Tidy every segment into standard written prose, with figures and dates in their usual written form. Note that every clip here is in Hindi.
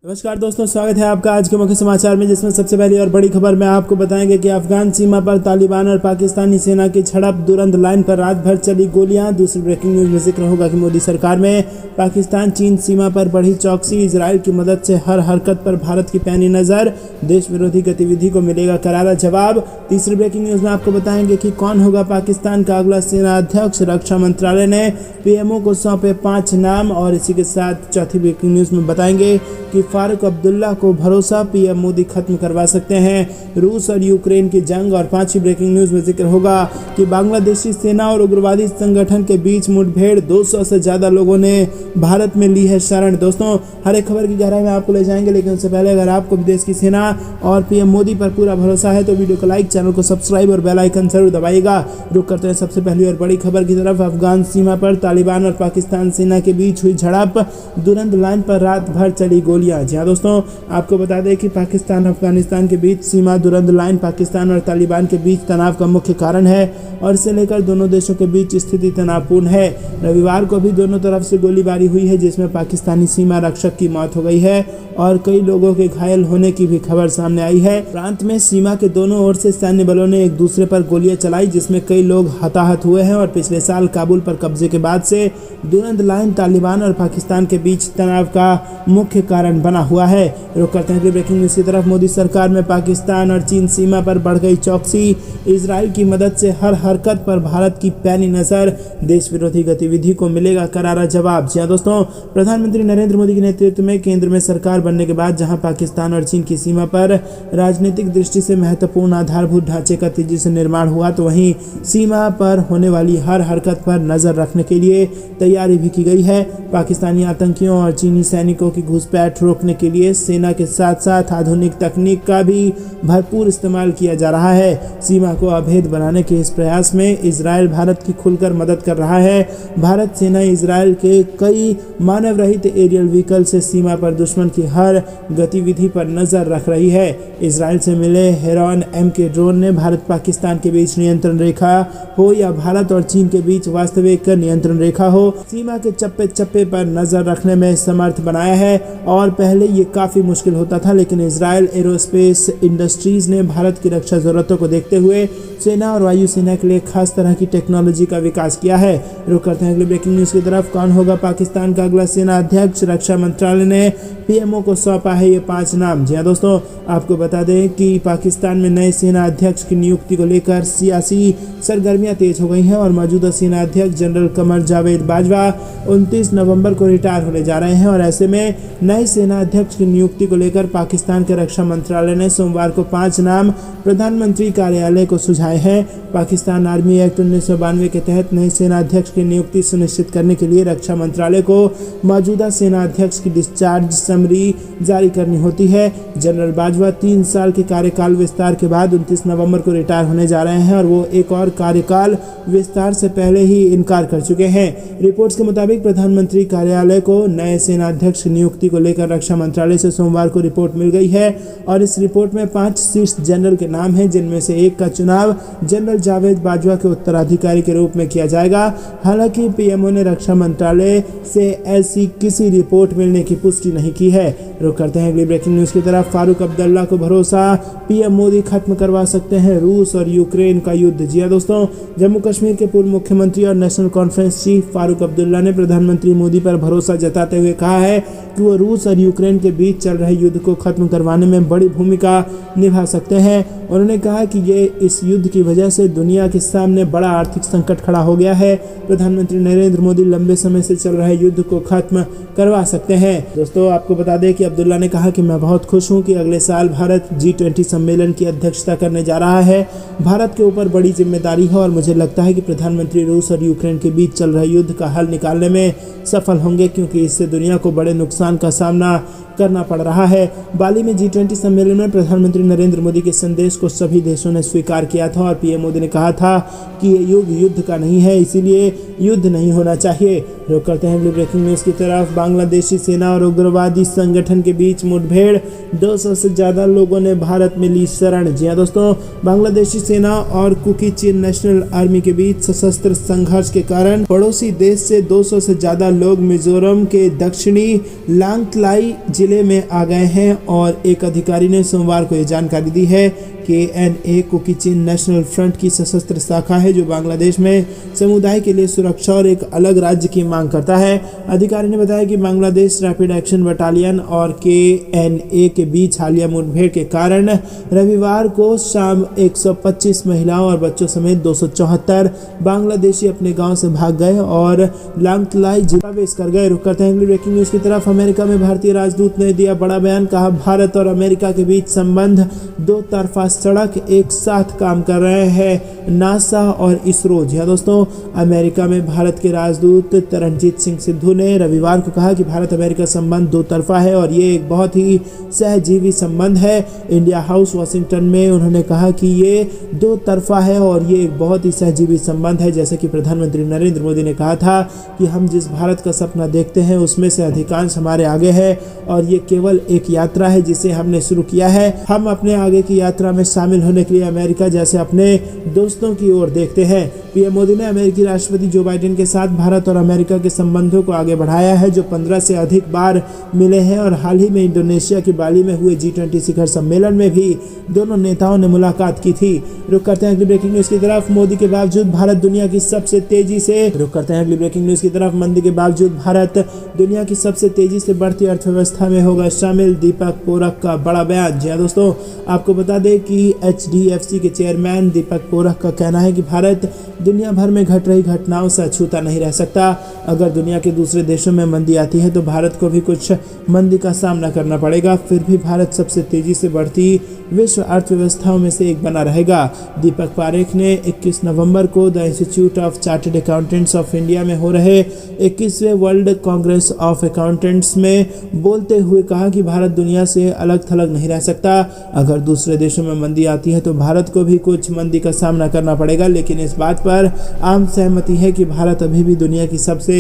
नमस्कार दोस्तों, स्वागत है आपका आज के मुख्य समाचार में, जिसमें सबसे पहली और बड़ी खबर में आपको बताएंगे कि अफगान सीमा पर तालिबान और पाकिस्तानी सेना की झड़प, दुरंत लाइन पर रात भर चली गोलियां। दूसरी ब्रेकिंग न्यूज में जिक्र होगा कि मोदी सरकार में पाकिस्तान चीन सीमा पर बढ़ी चौकसी, इजराइल की मदद से हर हरकत पर भारत की पैनी नजर, देश विरोधी गतिविधि को मिलेगा करारा जवाब। तीसरी ब्रेकिंग न्यूज में आपको बताएंगे कि कौन होगा पाकिस्तान का अगला सेना अध्यक्ष, रक्षा मंत्रालय ने पीएमओ को सौंपे 5 नाम। और इसी के साथ चौथी ब्रेकिंग न्यूज में बताएंगे कि फारूक अब्दुल्ला को भरोसा, पीएम मोदी खत्म करवा सकते हैं रूस और यूक्रेन की जंग। और पांचवी ब्रेकिंग न्यूज में जिक्र होगा कि बांग्लादेशी सेना और उग्रवादी संगठन के बीच मुठभेड़, 200 से ज्यादा लोगों ने भारत में ली है शरण। दोस्तों, हर एक खबर की गहराई में आपको ले जाएंगे, लेकिन उससे पहले अगर आपको विदेश की सेना और पीएम मोदी पर पूरा भरोसा है तो वीडियो को लाइक, चैनल को सब्सक्राइब और बेल आइकन जरूर दबाइएगा। रुक करते हैं सबसे पहली और बड़ी खबर की तरफ। अफगान सीमा पर तालिबान और पाकिस्तान सेना के बीच हुई झड़प, दुरंत लाइन पर रात भर चली गोलियां। जी हाँ दोस्तों, आपको बता दें कि पाकिस्तान अफगानिस्तान के बीच सीमा दुरंत लाइन पाकिस्तान और तालिबान के बीच तनाव का मुख्य कारण है और इसे लेकर दोनों देशों के बीच स्थिति तनावपूर्ण है। रविवार को भी दोनों तरफ से गोलीबारी हुई है, जिसमें पाकिस्तानी सीमा रक्षक की मौत हो गई है और कई लोगों के घायल होने की भी खबर सामने आई है। प्रांत में सीमा के दोनों ओर से सैन्य बलों ने एक दूसरे पर गोलियां चलाई, जिसमें कई लोग हताहत हुए हैं। और पिछले साल काबुल पर कब्जे के बाद से दुरंत लाइन तालिबान और पाकिस्तान के बीच तनाव का मुख्य कारण बना हुआ है। रुक करते हैं ब्रेकिंग न्यूज की तरफ। मोदी सरकार में पाकिस्तान और चीन सीमा पर बढ़ गई चौकसी, इजराइल की मदद से हर हरकत पर भारत की पैनी नजर, देश विरोधी गतिविधि को मिलेगा करारा जवाब। जी हाँ दोस्तों, प्रधानमंत्री नरेंद्र मोदी के नेतृत्व में केंद्र में सरकार बनने के बाद जहां पाकिस्तान और चीन की सीमा पर राजनीतिक दृष्टि से महत्वपूर्ण आधारभूत ढांचे का तेजी से निर्माण हुआ, तो वहीं सीमा पर होने वाली हर हरकत पर नजर रखने के लिए तैयारी भी की गई है। पाकिस्तानी आतंकियों और चीनी सैनिकों की घुसपैठ रोकने के लिए सेना के साथ साथ आधुनिक तकनीक का भी भरपूर इस्तेमाल किया जा रहा है। सीमा को अभेद बनाने के इस प्रयास में इजराइल भारत की खुलकर मदद कर रहा है। भारत सेना इजराइल के कई मानव रहित एरियल व्हीकल से सीमा पर दुश्मन की हर गतिविधि पर नजर रख रही है। इजराइल से मिले हेरॉन M के ड्रोन ने भारत पाकिस्तान के बीच नियंत्रण रेखा हो या भारत और चीन के बीच वास्तविक नियंत्रण रेखा हो, सीमा के चप्पे चप्पे पर नजर रखने में समर्थ बनाया है। और पहले ये काफी मुश्किल होता था, लेकिन इजराइल एरोस्पेस इंडस्ट्रीज ने भारत की रक्षा जरूरतों को देखते हुए सेना और वायुसेना के लिए खास तरह की टेक्नोलॉजी का विकास किया है। रुक करते हैं अगले ब्रेकिंग न्यूज की तरफ। कौन होगा पाकिस्तान का अगला सेना अध्यक्ष, रक्षा मंत्रालय ने पीएमओ को सौंपा है ये 5 नाम। जी हाँ दोस्तों, आपको बता दें कि पाकिस्तान में नए सेना अध्यक्ष की नियुक्ति को लेकर सियासी सरगर्मियां तेज हो गई हैं और मौजूदा सेना अध्यक्ष जनरल कमर जावेद बाजवा 29 नवंबर को रिटायर होने जा रहे हैं। और ऐसे में नए सेना अध्यक्ष की नियुक्ति को लेकर पाकिस्तान के रक्षा मंत्रालय ने सोमवार को 5 नाम प्रधानमंत्री कार्यालय को सुझाए हैं। पाकिस्तान आर्मी एक्ट 1992 के तहत नए सेना अध्यक्ष की नियुक्ति सुनिश्चित करने के लिए रक्षा मंत्रालय को मौजूदा सेना अध्यक्ष की डिस्चार्ज समरी जारी करनी होती है। जनरल बाजवा 3 साल के कार्यकाल विस्तार के बाद 29 नवंबर को रिटायर होने जा रहे हैं और वो एक और कार्यकाल विस्तार से पहले ही इनकार कर चुके हैं। रिपोर्ट्स के मुताबिक प्रधानमंत्री कार्यालय को नए सेना अध्यक्ष की नियुक्ति को लेकर रक्षा मंत्रालय से सोमवार को रिपोर्ट मिल गई है और इस रिपोर्ट में 5 शीर्ष जनरल के नाम हैं, जिनमें से एक का चुनाव जनरल जावेद बाजवा के उत्तराधिकारी के रूप में किया जाएगा। हालांकि पीएमओ ने रक्षा मंत्रालय से ऐसी किसी रिपोर्ट मिलने की पुष्टि नहीं की है। रुक करते हैं अगली ब्रेकिंग न्यूज की तरफ। फारूक अब्दुल्ला को भरोसा, पीएम मोदी खत्म करवा सकते हैं रूस और यूक्रेन का युद्ध। जी दोस्तों, जम्मू कश्मीर के पूर्व मुख्यमंत्री और national conference chief Farooq Abdullah ने प्रधानमंत्री मोदी पर भरोसा जताते हुए कहा है कि वो रूस और यूक्रेन के बीच चल रहे युद्ध को खत्म करवाने में बड़ी भूमिका निभा सकते हैं। उन्होंने कहा कि ये इस युद्ध की वजह से दुनिया के सामने बड़ा आर्थिक संकट खड़ा हो गया है। प्रधानमंत्री नरेंद्र मोदी लंबे समय से चल रहे युद्ध को खत्म करवा सकते हैं। दोस्तों, आपको बता दें कि अब्दुल्ला ने कहा कि मैं बहुत खुश हूं कि अगले साल भारत G20 सम्मेलन की अध्यक्षता करने जा रहा है। भारत के ऊपर बड़ी जिम्मेदारी है और मुझे लगता है कि प्रधानमंत्री रूस और यूक्रेन के बीच चल रहे युद्ध का हल निकालने में सफल होंगे, क्योंकि इससे दुनिया को बड़े नुकसान का सामना करना पड़ रहा है। बाली में G20 सम्मेलन में प्रधानमंत्री नरेंद्र मोदी के संदेश को सभी देशों ने स्वीकार किया था और पीएम मोदी ने कहा था कि ये युग युद्ध का नहीं है, इसीलिए युद्ध नहीं होना चाहिए। रुक करते हैं ब्रेकिंग न्यूज की तरफ। बांग्लादेशी सेना और उग्रवादी संगठन के बीच मुठभेड़, 200 से ज़्यादा लोगों ने भारत में ली शरण। जी हाँ दोस्तों, बांग्लादेशी सेना और कुकी चिन नेशनल आर्मी के बीच सशस्त्र संघर्ष के कारण पड़ोसी देश से 200 से ज़्यादा लोग मिजोरम के दक्षिणी लांगतलाई जिले में आ गए हैं और एक अधिकारी ने सोमवार को यह जानकारी दी है। KNA कुकी चिन नेशनल फ्रंट की सशस्त्र शाखा है जो बांग्लादेश में समुदाय के लिए सुरक्षा और एक अलग राज्य की मांग करता है। अधिकारी ने बताया कि बांग्लादेश रैपिड एक्शन बटालियन और KNA के बीच हालिया मुठभेड़ के कारण रविवार को शाम 125 महिलाओं और बच्चों समेत 274 बांग्लादेशी अपने गांव से भाग गए और लांगतलाई जिला प्रवेश कर गए। रुक करते हैं अगली ब्रेकिंग न्यूज की तरफ। अमेरिका में भारतीय राजदूत ने दिया बड़ा बयान, कहा भारत और अमेरिका के बीच संबंध दो तरफा सड़क एक साथ काम कर रहे हैं नासा और इसरो। जी हाँ दोस्तों, अमेरिका में भारत के राजदूत तरनजीत सिंह सिद्धू ने रविवार को कहा कि भारत अमेरिका संबंध दो तरफा है और ये एक बहुत ही सहजीवी संबंध है। इंडिया हाउस वाशिंगटन में उन्होंने कहा कि ये दो तरफा है और ये एक बहुत ही सहजीवी संबंध है। जैसे कि प्रधानमंत्री नरेंद्र मोदी ने कहा था कि हम जिस भारत का सपना देखते हैं उसमें से अधिकांश हमारे आगे है और ये केवल एक यात्रा है जिसे हमने शुरू किया है। हम अपने आगे की यात्रा में शामिल होने के लिए अमेरिका जैसे अपने दोस्तों की ओर देखते हैं। पीएम मोदी ने अमेरिकी राष्ट्रपति जो बाइडेन के साथ भारत और अमेरिका के संबंधों को आगे बढ़ाया है जो 15 से अधिक बार मिले हैं और हाल ही में इंडोनेशिया की बाली में हुए G20 शिखर सम्मेलन में भी दोनों नेताओं ने मुलाकात की थी। रुक करते हैं अगली ब्रेकिंग न्यूज की तरफ। मोदी के बावजूद भारत दुनिया की सबसे तेजी से भारत दुनिया की सबसे तेजी से बढ़ती अर्थव्यवस्था में होगा शामिल, दीपक पोरक का बड़ा बयान। जी हाँ दोस्तों, आपको बता दें कि HDFC के चेयरमैन दीपक पोरक का कहना है कि भारत दुनिया भर में घट रही घटनाओं से अछूता नहीं रह सकता। अगर दुनिया के दूसरे देशों में मंदी आती है तो भारत को भी कुछ मंदी का सामना करना पड़ेगा, फिर भी भारत सबसे तेजी से बढ़ती विश्व अर्थव्यवस्थाओं में से एक बना रहेगा। दीपक पारेख ने 21 नवंबर को the institute of chartered accountants of India में हो रहे 21वें वर्ल्ड कांग्रेस ऑफ अकाउंटेंट्स में बोलते हुए कहा कि भारत दुनिया से अलग थलग नहीं रह सकता। अगर दूसरे देशों में मंदी आती है तो भारत को भी कुछ मंदी का सामना करना पड़ेगा, लेकिन इस बात पर आम सहमति है कि भारत अभी भी दुनिया की सबसे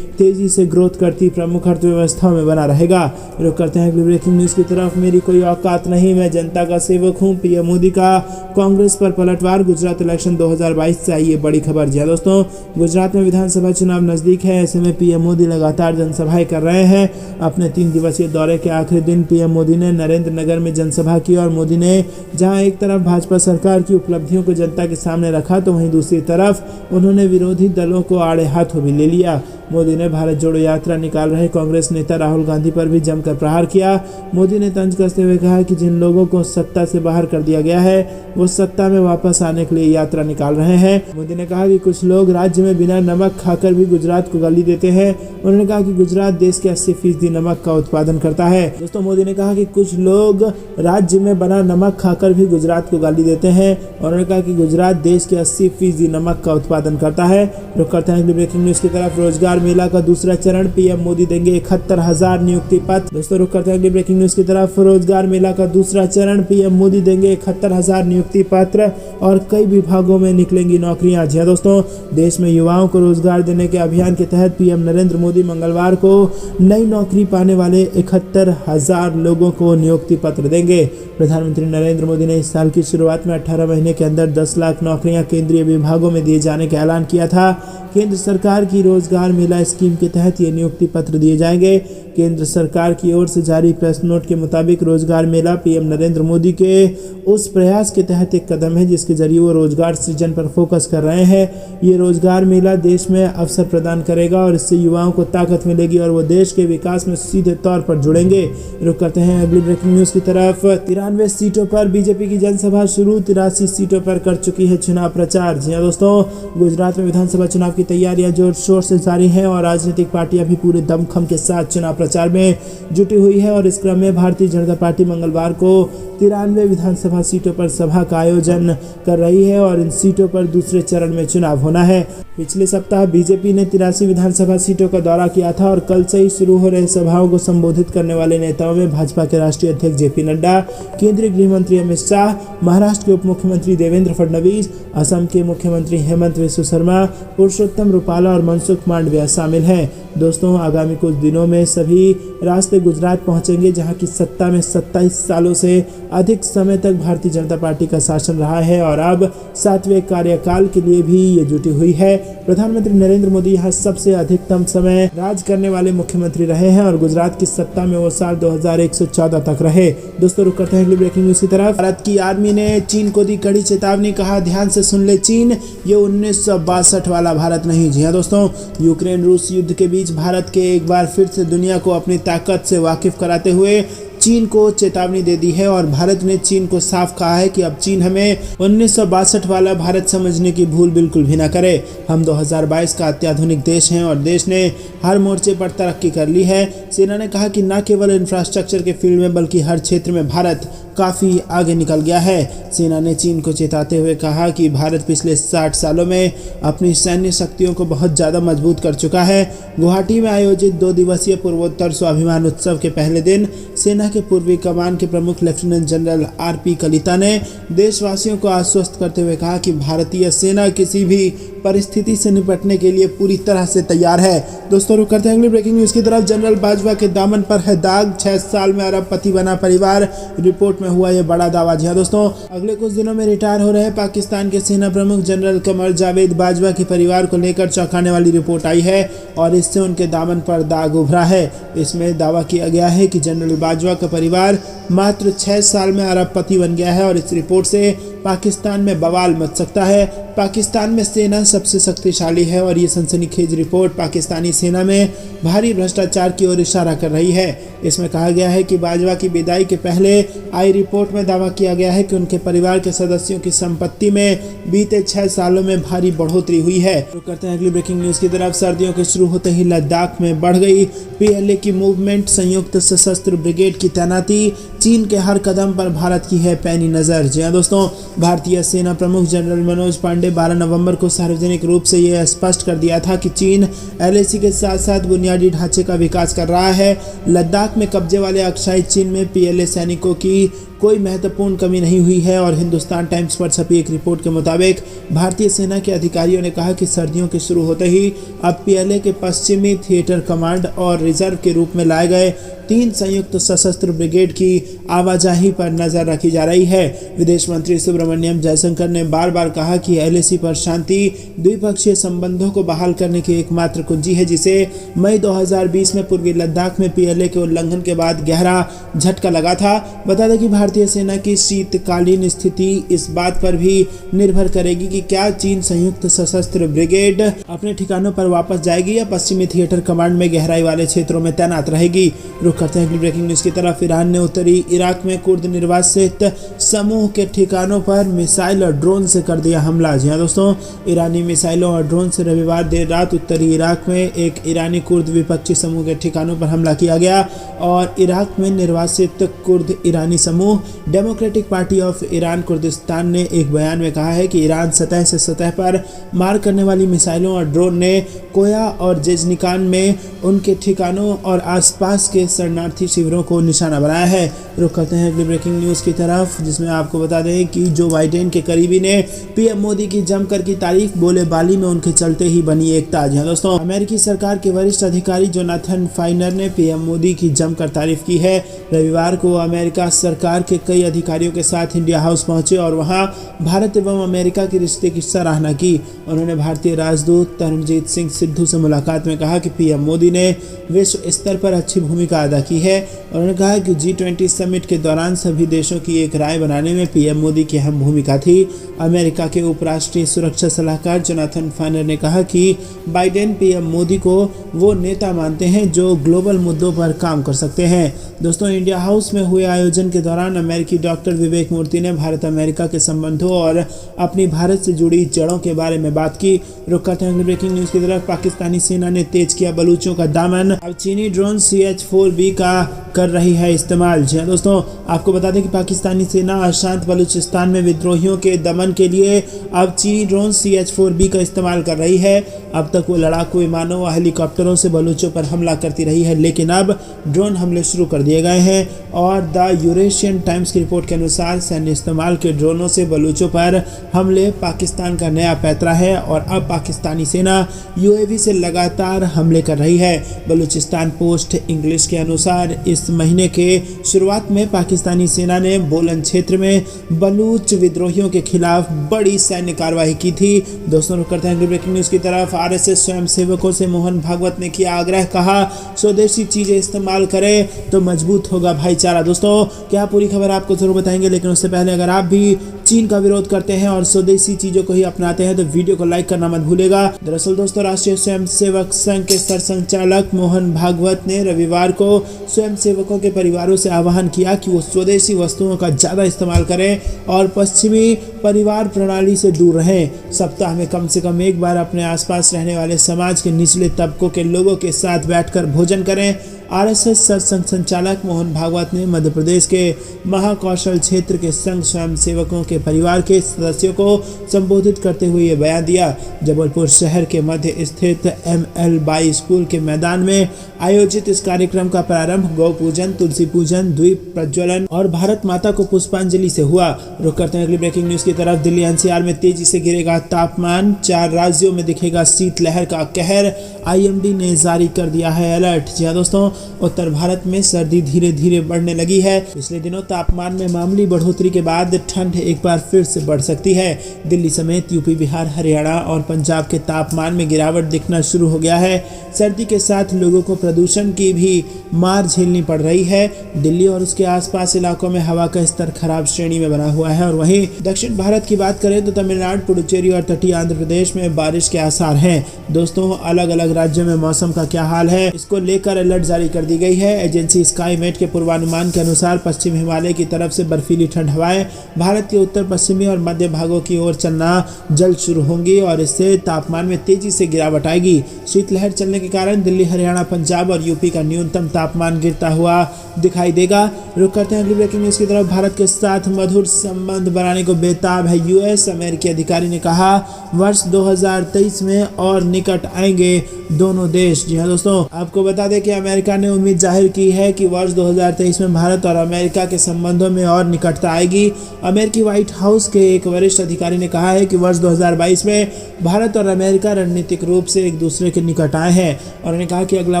तेजी से ग्रोथ करती प्रमुख अर्थव्यवस्थाओं में बना रहेगा। रुक करते हैं अगली ब्रेकिंग न्यूज की तरफ। मेरी कोई औकात नहीं, मैं जनता का सेवक हूं, पीएम मोदी का कांग्रेस पर पलटवार। गुजरात इलेक्शन 2022 से आई है बड़ी खबर। जी दोस्तों, गुजरात में विधानसभा चुनाव नजदीक है, ऐसे में पीएम मोदी लगातार जनसभाएं कर रहे हैं। अपने 3 दिवसीय दौरे के आखिरी दिन पीएम मोदी ने नरेंद्र नगर में जनसभा की और मोदी ने जहां एक तरफ भाजपा सरकार की उपलब्धियों को जनता के सामने रखा तो वहीं दूसरी तरफ उन्होंने विरोधी दलों को आड़े हाथों भी ले लिया। मोदी ने भारत जोड़ो यात्रा निकाल रहे कांग्रेस नेता राहुल गांधी पर भी जमकर प्रहार किया। मोदी ने तंज कसते हुए कहा कि जिन लोगों को सत्ता से बाहर कर दिया गया है वो सत्ता में वापस आने के लिए यात्रा निकाल रहे हैं। मोदी ने कहा कि कुछ लोग राज्य में बिना नमक खाकर भी गुजरात को गाली देते हैं। उन्होंने कहा कि गुजरात देश के 80% नमक का उत्पादन करता है। दोस्तों, मोदी ने कहा कि कुछ लोग राज्य में बना नमक खाकर भी गुजरात को गाली देते हैं। उन्होंने कहा कि गुजरात देश के 80% नमक का उत्पादन करता है। रुक करते हैं अगली ब्रेकिंग न्यूज की तरफ। रोजगार मेला का दूसरा चरण, पीएम मोदी देंगे 71,000 नियुक्ति पत्र। दोस्तों, रुक करते हैं अगली ब्रेकिंग न्यूज की तरफ। रोजगार मेला का दूसरा चरण, पीएम मोदी देंगे 71,000 नियुक्ति पत्र और कई विभागों में निकलेंगी नौकरियां। जी दोस्तों, देश में युवाओं को रोजगार देने के अभियान के तहत पीएम नरेंद्र मोदी मंगलवार को नई नौकरी पाने वाले 71,000 लोगों को नियुक्ति पत्र देंगे। प्रधानमंत्री नरेंद्र मोदी ने इस साल की शुरुआत में 18 महीने के अंदर 10 लाख नौकरियां केंद्रीय विभागों में दिए जाने का ऐलान किया था। केंद्र सरकार की रोजगार मेला स्कीम के तहत ये नियुक्ति पत्र दिए जाएंगे। केंद्र सरकार की ओर से जारी प्रेस नोट के मुताबिक रोजगार मेला पीएम नरेंद्र मोदी के उस प्रयास के तहत एक कदम है जिसके जरिए वो रोजगार सृजन पर फोकस कर रहे हैं। ये रोजगार मेला देश में अवसर प्रदान करेगा और इससे युवाओं को ताकत मिलेगी और वो देश के विकास में सीधे तौर पर जुड़ेंगे। रुक करते हैं अगली ब्रेकिंग न्यूज की तरफ। 93 सीटों पर बीजेपी की जनसभा शुरू, 83 सीटों पर कर चुकी है चुनाव प्रचार। जी दोस्तों, गुजरात में विधानसभा चुनाव की तैयारियां जोर शोर से जारी है और राजनीतिक पार्टियां भी पूरे दमखम के साथ चुनाव प्रचार में जुटी हुई है और इस क्रम में भारतीय जनता पार्टी मंगलवार को 93 विधानसभा सीटों पर सभा का आयोजन कर रही है और इन सीटों पर दूसरे चरण में चुनाव होना है। पिछले सप्ताह बीजेपी ने 83 विधानसभा सीटों का दौरा किया था और कल से ही शुरू हो रहे सभाओं को संबोधित करने वाले नेताओं में भाजपा के राष्ट्रीय अध्यक्ष जेपी नड्डा, केंद्रीय गृह मंत्री अमित शाह, महाराष्ट्र के उप मुख्यमंत्री देवेंद्र फडणवीस, असम के मुख्यमंत्री हेमंत बिस्वा शर्मा, पुरुषोत्तम रूपाला और मनसुख मांडविया शामिल हैं। दोस्तों, आगामी कुछ दिनों में सभी रास्ते गुजरात पहुंचेंगे, जहां की सत्ता में 27 सालों से अधिक समय तक भारतीय जनता पार्टी का शासन रहा है और अब 7वें कार्यकाल के लिए भी ये जुटी हुई है। प्रधानमंत्री नरेंद्र मोदी यहाँ सबसे अधिकतम समय राज करने वाले मुख्यमंत्री रहे हैं और गुजरात की सत्ता में वो साल 2114 तक रहे। दोस्तों, रुक करते हैं अगली ब्रेकिंग न्यूज की तरफ। भारत की आर्मी ने चीन को दी कड़ी चेतावनी, कहा ध्यान से सुन ले चीन, ये 1962 वाला भारत नहीं। जी हाँ दोस्तों, यूक्रेन रूस युद्ध के बीच भारत के एक बार फिर से दुनिया को अपनी ताकत से वाकिफ कराते हुए चीन को चेतावनी दे दी है और भारत ने चीन को साफ कहा है कि अब चीन हमें 1962 वाला भारत समझने की भूल बिल्कुल भी ना करे। हम 2022 का अत्याधुनिक देश हैं और देश ने हर मोर्चे पर तरक्की कर ली है। सेना ने कहा कि न केवल इंफ्रास्ट्रक्चर के फील्ड में बल्कि हर क्षेत्र में भारत काफ़ी आगे निकल गया है। सेना ने चीन को चेताते हुए कहा कि भारत पिछले 60 सालों में अपनी सैन्य शक्तियों को बहुत ज़्यादा मजबूत कर चुका है। गुवाहाटी में आयोजित 2 दिवसीय पूर्वोत्तर स्वाभिमान उत्सव के पहले दिन सेना के पूर्वी कमान के प्रमुख लेफ्टिनेंट जनरल आरपी कलिता ने देशवासियों को आश्वस्त करते हुए कहा कि भारतीय सेना किसी भी परिस्थिति से निपटने के लिए पूरी तरह से तैयार है। दोस्तों, रुक करते हैं अगली ब्रेकिंग न्यूज की तरफ। जनरल बाजवा के दामन पर है दाग, 6 साल में अरबपति बना परिवार, रिपोर्ट में हुआ ये बड़ा दावा। जी हाँ दोस्तों, अगले कुछ दिनों में रिटायर हो रहे पाकिस्तान के सेना प्रमुख जनरल कमर जावेद बाजवा के परिवार को लेकर चौंकाने वाली रिपोर्ट आई है और इससे उनके दामन पर दाग उभरा है। इसमें दावा किया गया है कि जनरल बाजवा का परिवार मात्र 6 साल में अरबपति बन गया है और इस रिपोर्ट से पाकिस्तान में बवाल मच सकता है। पाकिस्तान में सेना सबसे शक्तिशाली है और ये सनसनीखेज रिपोर्ट पाकिस्तानी सेना में भारी भ्रष्टाचार की ओर इशारा कर रही है। इसमें कहा गया है कि बाजवा की विदाई के पहले आई रिपोर्ट में दावा किया गया है कि उनके परिवार के सदस्यों की संपत्ति में बीते 6 सालों में भारी बढ़ोतरी हुई है। तो करते हैं अगली ब्रेकिंग न्यूज की तरफ। सर्दियों के शुरू होते ही लद्दाख में बढ़ गई पीएलए की मूवमेंट, संयुक्त सशस्त्र ब्रिगेड की तैनाती, चीन के हर कदम पर भारत की है पैनी नजर। जी हाँ दोस्तों, भारतीय सेना प्रमुख जनरल मनोज पांडे 12 नवंबर को सार्वजनिक रूप से यह स्पष्ट कर दिया था कि चीन एलएसी के साथ साथ बुनियादी ढांचे का विकास कर रहा है। लद्दाख में कब्जे वाले अक्साई चीन में पीएलए सैनिकों की कोई महत्वपूर्ण कमी नहीं हुई है और हिंदुस्तान टाइम्स पर छपी एक रिपोर्ट के मुताबिक भारतीय सेना के अधिकारियों ने कहा कि सर्दियों के शुरू होते ही अब पीएलए के पश्चिमी थिएटर कमांड और रिजर्व के रूप में लाए गए 3 संयुक्त सशस्त्र ब्रिगेड की आवाजाही पर नजर रखी जा रही है। विदेश मंत्री सुब्रमण्यम जयशंकर ने बार बार कहा कि एलएसी पर शांति द्विपक्षीय संबंधों को बहाल करने की एकमात्र कुंजी है, जिसे मई 2020 में पूर्वी लद्दाख में पीएलए के उल्लंघन के बाद गहरा झटका लगा था। बता दें कि भारतीय सेना की शीतकालीन स्थिति इस बात पर भी निर्भर करेगी कि क्या चीन संयुक्त सशस्त्र ब्रिगेड अपने ठिकानों पर वापस जाएगी या पश्चिमी थिएटर कमांड में गहराई वाले क्षेत्रों में तैनात रहेगी। करते हैं ब्रेकिंग न्यूज की तरफ। ईरान ने उत्तरी इराक में कुर्द निर्वासित समूह के ठिकानों पर मिसाइल और ड्रोन से कर दिया हमला। जी हाँ दोस्तों, ईरानी मिसाइलों और ड्रोन से रविवार देर रात उत्तरी इराक में एक ईरानी कुर्द विपक्षी समूह के ठिकानों पर हमला किया गया और इराक में निर्वासित कुर्द ईरानी समूह democratic party of Iran Kurdistan ने एक बयान में कहा है कि ईरान सतह से सतह पर मार करने वाली मिसाइलों और ड्रोन ने कोया और जेजनिकान में उनके ठिकानों और आसपास के शरणार्थी शिविरों को निशाना बनाया है। रुक करते हैं अगली ब्रेकिंग न्यूज की तरफ, जिसमें आपको बता दें कि जो बाइडेन के करीबी ने पीएम मोदी की जमकर की तारीफ, बोले बाली में उनके चलते ही बनी एकता। जी हाँ दोस्तों, अमेरिकी सरकार के वरिष्ठ अधिकारी जोनाथन फाइनर ने पीएम मोदी की जमकर तारीफ की है। रविवार को अमेरिका सरकार के कई अधिकारियों के साथ इंडिया हाउस पहुंचे और वहां भारत एवं अमेरिका के रिश्ते की सराहना की। उन्होंने भारतीय राजदूत तरनजीत सिंह सिद्धू से मुलाकात में कहा कि पीएम मोदी ने विश्व स्तर पर अच्छी भूमिका अदा की है। उन्होंने कहा कि G20 समिट के दौरान सभी देशों की एक राय बनाने में पीएम मोदी की अहम भूमिका थी। अमेरिका के उपराष्ट्रीय सुरक्षा सलाहकार जोनाथन फानर ने कहा कि बाइडेन पीएम मोदी को वो नेता मानते हैं जो ग्लोबल मुद्दों पर काम कर सकते हैं। दोस्तों, इंडिया हाउस में हुए आयोजन के दौरान अमेरिकी डॉक्टर विवेक मूर्ति ने भारत अमेरिका के संबंधों और अपनी भारत से जुड़ी जड़ों के बारे में बात की। रुक करते हैं ब्रेकिंग न्यूज की तरफ। पाकिस्तानी सेना ने तेज किया बलूचियों का दामन, अब चीनी ड्रोन CH-4B का कर रही है इस्तेमाल। जी हाँ दोस्तों, आपको बता दें कि पाकिस्तानी सेना अशांत बलूचिस्तान में विद्रोहियों के दमन के लिए अब चीनी ड्रोन CH-4B का इस्तेमाल कर रही है। अब तक वो लड़ाकू विमानों व हेलीकॉप्टरों से बलूचों पर हमला करती रही है, लेकिन अब ड्रोन हमले शुरू कर दिए गए हैं और द यूरेशियन टाइम्स की रिपोर्ट के अनुसार सैन्य इस्तेमाल के ड्रोनों से बलूचों पर हमले पाकिस्तान का नया पैतरा है और अब पाकिस्तानी सेना UAV से लगातार हमले कर रही है। बलूचिस्तान पोस्ट इंग्लिश के अनुसार इस महीने के शुरुआत में पाकिस्तानी सेना ने बोलन क्षेत्र में बलूच विद्रोहियों के खिलाफ बड़ी सैन्य कार्रवाई की थी। दोस्तों, रुक करते हैं ब्रेकिंग न्यूज की तरफ। RSS स्वयंसेवकों से मोहन भागवत ने किया आग्रह, कहा स्वदेशी चीजें इस्तेमाल करें तो मजबूत होगा भाईचारा। दोस्तों, क्या पूरी खबर आपको जरूर बताएंगे, लेकिन उससे पहले अगर आप भी चीन का विरोध करते हैं और स्वदेशी चीजों को ही अपनाते हैं तो वीडियो को लाइक करना मत भूलेगा। दरअसल दोस्तों, राष्ट्रीय स्वयंसेवक संघ के सरसंचालक मोहन भागवत ने रविवार को स्वयंसेवकों के परिवारों से आह्वान किया कि वो स्वदेशी वस्तुओं का ज्यादा इस्तेमाल करें और पश्चिमी परिवार प्रणाली से दूर रहें। सप्ताह में कम से कम एक बार अपने आसपास रहने वाले समाज के निचले तबकों के लोगों के साथ बैठकर भोजन करें। RSS सरसंघ संचालक मोहन भागवत ने मध्य प्रदेश के महाकौशल क्षेत्र के संघ स्वयंसेवकों के परिवार के सदस्यों को संबोधित करते हुए ये बयान दिया। जबलपुर शहर के मध्य स्थित ML बाई स्कूल के मैदान में आयोजित इस कार्यक्रम का प्रारंभ गौ पूजन, तुलसी पूजन, द्वीप प्रज्वलन और भारत माता को पुष्पांजलि से हुआ। रुक करते हैं अगली ब्रेकिंग न्यूज की तरफ। दिल्ली NCR में तेजी से गिरेगा तापमान, 4 राज्यों में दिखेगा शीतलहर का कहर, IMD ने जारी कर दिया है अलर्ट। जी हाँ दोस्तों, उत्तर भारत में सर्दी धीरे धीरे बढ़ने लगी है। पिछले दिनों तापमान में मामूली बढ़ोतरी के बाद ठंड एक बार फिर से बढ़ सकती है। दिल्ली समेत यूपी, बिहार, हरियाणा और पंजाब के तापमान में गिरावट दिखना शुरू हो गया है। सर्दी के साथ लोगों को प्रदूषण की भी मार झेलनी पड़ रही है। दिल्ली और उसके आसपास इलाकों में हवा का स्तर खराब श्रेणी में बना हुआ है और वहीं दक्षिण भारत की बात करें तो तमिलनाडु, पुडुचेरी और तटीय आंध्र प्रदेश में बारिश के आसार हैं। दोस्तों, अलग अलग राज्यों में मौसम का क्या हाल है, इसको लेकर अलर्ट जारी कर दी गई है। एजेंसी स्काईमेट के पूर्वानुमान के अनुसार पश्चिम हिमालय की तरफ से बर्फीली ठंड हवाएं भारत के उत्तर पश्चिमी और मध्य भागों की ओर चलना जल्द शुरू होंगी और इससे तापमान में तेजी से गिरावट आएगी। शीतलहर चलने के कारण दिल्ली, हरियाणा, पंजाब और यूपी का न्यूनतम तापमान गिरता हुआ दिखाई देगा। रुक करते हैं अगली ब्रेकिंग न्यूज की तरफ। भारत के साथ मधुर संबंध बनाने को बेताब है US। अमेरिकी अधिकारी ने कहा वर्ष 2023 में और निकट आएंगे दोनों देश। जी हाँ दोस्तों, आपको बता दें कि अमेरिका ने उम्मीद जाहिर की है कि वर्ष 2023 में भारत और अमेरिका के संबंधों में और निकटता आएगी। अमेरिकी व्हाइट हाउस के एक वरिष्ठ अधिकारी ने कहा है कि वर्ष 2022 में भारत और अमेरिका रणनीतिक रूप से एक दूसरे के निकट आए हैं और उन्होंने कहा कि अगला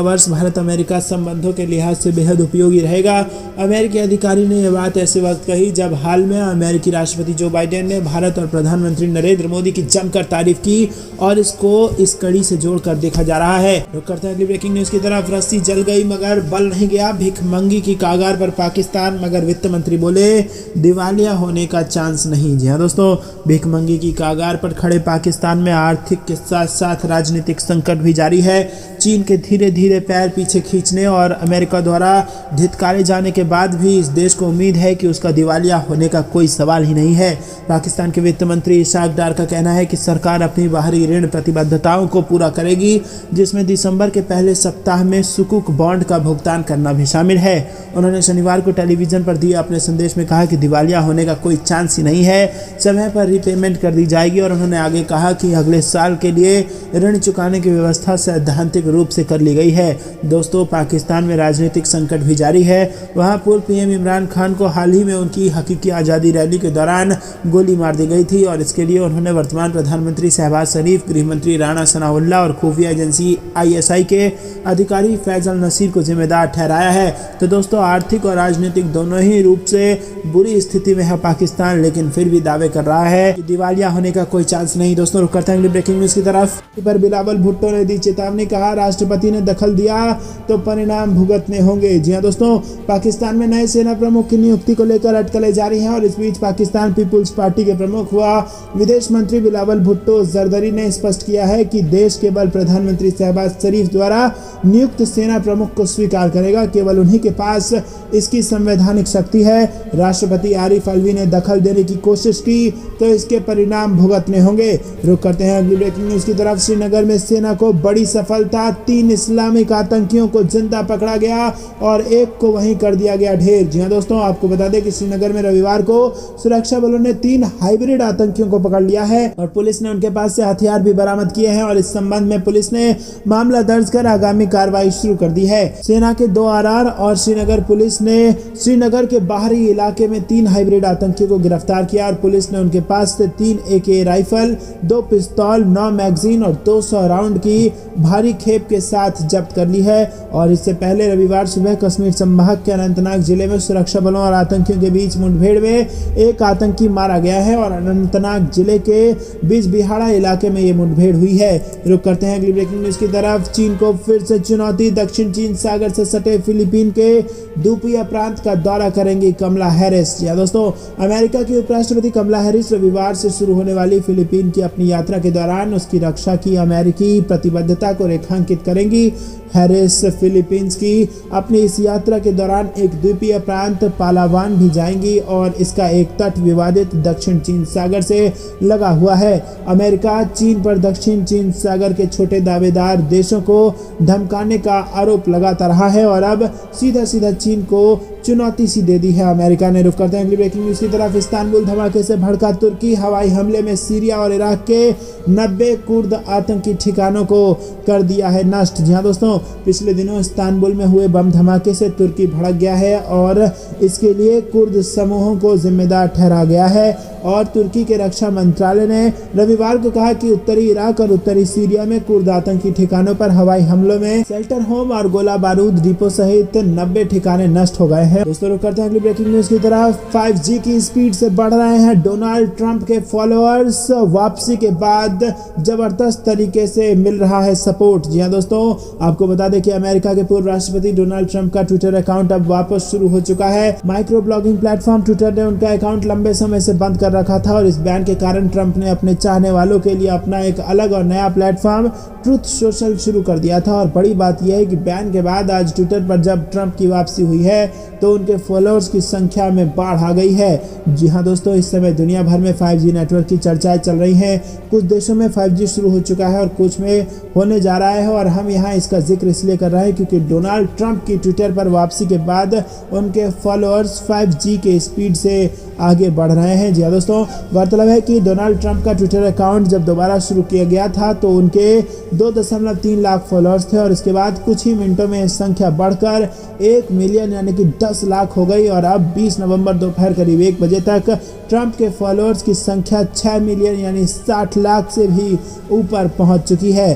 वर्ष भारत अमेरिका संबंधों के लिहाज से बेहद उपयोगी रहेगा। अमेरिकी अधिकारी ने यह बात ऐसे वक्त कही जब हाल में अमेरिकी राष्ट्रपति जो बाइडेन ने भारत और प्रधानमंत्री नरेंद्र मोदी की जमकर तारीफ की और इसको इस कड़ी से जोड़कर देखा जा रहा है। रुक करते हैं अगली ब्रेकिंग न्यूज की तरफ। रस्सी जल गई मगर बल नहीं गया, भिखमंगी की कागार पर पाकिस्तान, मगर वित्त मंत्री बोले दिवालिया होने का चांस नहीं। जी हाँ दोस्तों, भिखमंगी की कागार पर खड़े पाकिस्तान में आर्थिक के साथ साथ राजनीतिक संकट भी जारी है। चीन के धीरे धीरे पैर पीछे खींचने और अमेरिका द्वारा धिक्कारे जाने के बाद भी इस देश को उम्मीद है कि उसका दिवालिया होने का कोई सवाल ही नहीं है। पाकिस्तान के वित्त मंत्री इशाक डार का कहना है कि सरकार अपनी बाहरी ऋण प्रतिबद्धताओं को पूरा करेगी, जिसमें दिसंबर के पहले सप्ताह में सुकुक बॉन्ड का भुगतान करना भी शामिल है। उन्होंने शनिवार को टेलीविजन पर दिए अपने संदेश में कहा कि दिवालिया होने का कोई चांस ही नहीं है, समय पर रीपेमेंट कर दी जाएगी और उन्होंने आगे कहा कि अगले साल के लिए ऋण चुकाने की व्यवस्था सैद्धांतिक रूप से कर ली गई है। दोस्तों, पाकिस्तान में राजनीतिक संकट भी जारी है। वहां पूर्व पीएम इमरान खान को हाल ही में उनकी हकीकी आज़ादी रैली के दौरान गोली मार दी गई थी और इसके लिए उन्होंने वर्तमान प्रधानमंत्री शहबाज शरीफ, गृह मंत्री राणा सनाउल्लाह और खुफिया एजेंसी एजेंसी ISI के अधिकारी फैजल नसीर को जिम्मेदार ठहराया है। तो दोस्तों आर्थिक और राजनीतिक दोनों ही रूप से बुरी स्थिति में है पाकिस्तान, लेकिन फिर भी दावे कर रहा है कि दिवालिया होने का कोई चांस नहीं। दोस्तों रुक करते हैं अगली ब्रेकिंग न्यूज की तरफ। पर बिलावल भुट्टो ने दी चेतावनी, कहा राष्ट्रपति ने दखल दिया तो परिणाम भुगतने होंगे। जी हां दोस्तों, पाकिस्तान में नए सेना प्रमुख की नियुक्ति को लेकर अटकलें जारी हैं और इस बीच पाकिस्तान पीपुल्स पार्टी के प्रमुख व विदेश मंत्री बिलावल भुट्टो जरदरी ने स्पष्ट किया है कि देश केवल प्रधानमंत्री शहबाज शरीफ द्वारा नियुक्त सेना प्रमुख को स्वीकार करेगा, केवल उन्हीं के पास इसकी संवैधानिक शक्ति है। राष्ट्रपति आरिफ अलवी ने दखल देने की कोशिश की तो इसके परिणाम भुगतने होंगे। रुक करते हैं अगली ब्रेकिंग न्यूज की तरफ। श्रीनगर में सेना को बड़ी सफलता, 3 इस्लामिक आतंकियों को जिंदा पकड़ा गया और एक को वहीं कर दिया गया ढेर। जी हां दोस्तों, आपको बता दें कि श्रीनगर में रविवार को सुरक्षा बलों ने 3 हाइब्रिड आतंकियों को पकड़ लिया है और पुलिस ने उनके पास से हथियार भी बरामद किए हैं और इस संबंध में पुलिस ने मामला दर्ज कर आगामी कार्रवाई शुरू कर दी है। सेना के 2 RR और श्रीनगर पुलिस ने श्रीनगर के बाहरी इलाके में 3 हाइब्रिड आतंकियों को गिरफ्तार किया और पुलिस ने उनके पास से 3 AK राइफल, 2 पिस्तौल, 9 मैगजीन और 200 राउंड की भारी खेप के साथ जब्त कर ली है। और इससे पहले रविवार सुबह कश्मीर संभाग के अनंतनाग जिले में सुरक्षा बलों और आतंकियों के बीच मुठभेड़ में एक आतंकी मारा गया है और अनंतनाग जिले के बिजबिहाड़ा इलाके में ये मुठभेड़ हुई है। रुक करते हैं अगली ब्रेकिंग न्यूज की तरफ। चीन को फिर से चुनौती, दक्षिण चीन सागर से सटे फिलीपीन के द्वीपीय प्रांत का दौरा करेंगी कमला हैरिस। या दोस्तों, अमेरिका की उपराष्ट्रपति कमला हैरिस रविवार से शुरू होने वाली फिलीपीन की अपनी यात्रा के दौरान उसकी रक्षा की अमेरिकी प्रतिबद्धता को रेखांकित करेंगी। हैरिस फिलीपींस की अपनी इस यात्रा के दौरान एक द्वीपीय प्रांत पालावान भी जाएंगी और इसका एक तट विवादित दक्षिण चीन सागर से लगा हुआ है। अमेरिका चीन पर दक्षिण चीन सागर के छोटे दावेदार देशों को धमकाने का आरोप लगाता रहा है और अब सीधा सीधा चीन को चुनौती सी दे दी है अमेरिका ने। रुक करते हैं अगली ब्रेकिंग न्यूज की तरफ। इस्तांबुल धमाके से भड़का तुर्की, हवाई हमले में सीरिया और इराक के 90 कुर्द आतंकी ठिकानों को कर दिया है नष्ट। जी हां दोस्तों, पिछले दिनों इस्तांबुल में हुए बम धमाके से तुर्की भड़क गया है और इसके लिए कुर्द समूहों को जिम्मेदार ठहरा गया है। और तुर्की के रक्षा मंत्रालय ने रविवार को कहा कि उत्तरी इराक और उत्तरी सीरिया में कुर्द आतंकी ठिकानों पर हवाई हमलों में शेल्टर होम और गोला बारूद डिपो सहित 90 ठिकाने नष्ट हो गए हैं। दोस्तों रुक करते हैं अगली ब्रेकिंग न्यूज की तरफ। 5G की स्पीड से बढ़ रहे हैं डोनाल्ड ट्रंप के फॉलोअर्स, वापसी के बाद जबरदस्त तरीके से मिल रहा है सपोर्ट। जी हां दोस्तों, आपको बता दें कि अमेरिका के पूर्व राष्ट्रपति डोनाल्ड ट्रंप का ट्विटर अकाउंट अब वापस शुरू हो चुका है। माइक्रो ब्लॉगिंग प्लेटफॉर्म ट्विटर ने उनका अकाउंट लंबे समय से बंद कर रखा था और इस बैन के कारण ट्रंप ने अपने चाहने वालों के लिए अपना एक अलग और नया प्लेटफॉर्म ट्रुथ सोशल शुरू कर दिया था। और बड़ी बात यह है कि बैन के बाद आज ट्विटर पर जब ट्रंप की वापसी हुई है तो उनके फॉलोअर्स की संख्या में बाढ़ आ गई है। जी हां दोस्तों, इस समय दुनिया भर में 5G नेटवर्क की चर्चाएं चल रही हैं। कुछ देशों में 5G शुरू हो चुका है और कुछ में होने जा रहा है और हम यहाँ इसका जिक्र इसलिए कर रहे हैं क्योंकि डोनाल्ड ट्रंप की ट्विटर पर वापसी के बाद उनके फॉलोअर्स 5G के स्पीड से आगे बढ़ रहे हैं। जी हां दोस्तों, गौरतलब है कि डोनाल्ड ट्रंप का ट्विटर अकाउंट जब दोबारा शुरू किया गया था तो उनके 2.3 लाख फॉलोअर्स थे और इसके बाद कुछ ही मिनटों में संख्या बढ़कर 1 मिलियन यानी कि 10 लाख हो गई और अब 20 नवंबर दोपहर करीब 1 बजे तक ट्रंप के फॉलोअर्स की संख्या 6 मिलियन यानी 60 लाख से भी ऊपर पहुंच चुकी है।